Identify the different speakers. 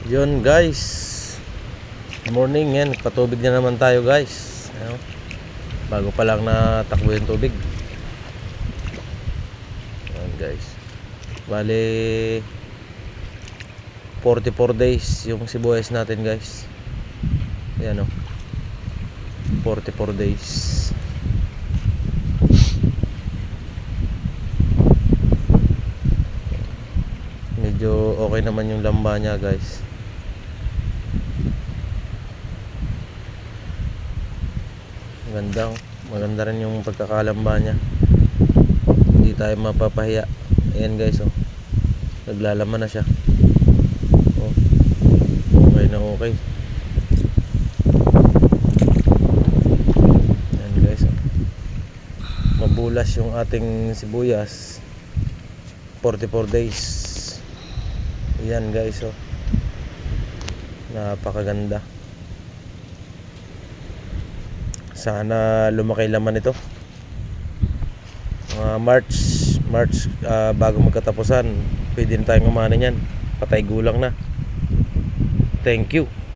Speaker 1: Yun guys, good morning. Yan, patubig na naman tayo guys. Ano? Bago pa lang natakbo yung tubig. Yan guys, bali 44 days yung sibuyas natin guys. Yan o, 44 days. Medyo okay naman yung lamba niya guys. Maganda rin yung pagkakalamba niya. Hindi tayo mapapahiya. Ayan guys, oh. Naglalaman na siya. Oh. Okay na okay. Ayan guys, oh. Mabulas yung ating sibuyas. 44 days. Ayan guys, oh. Napakaganda. Sana lumaki laman ito. March bago magkatapusan, pwede na tayong umanin yan. Patay gulang na. Thank you.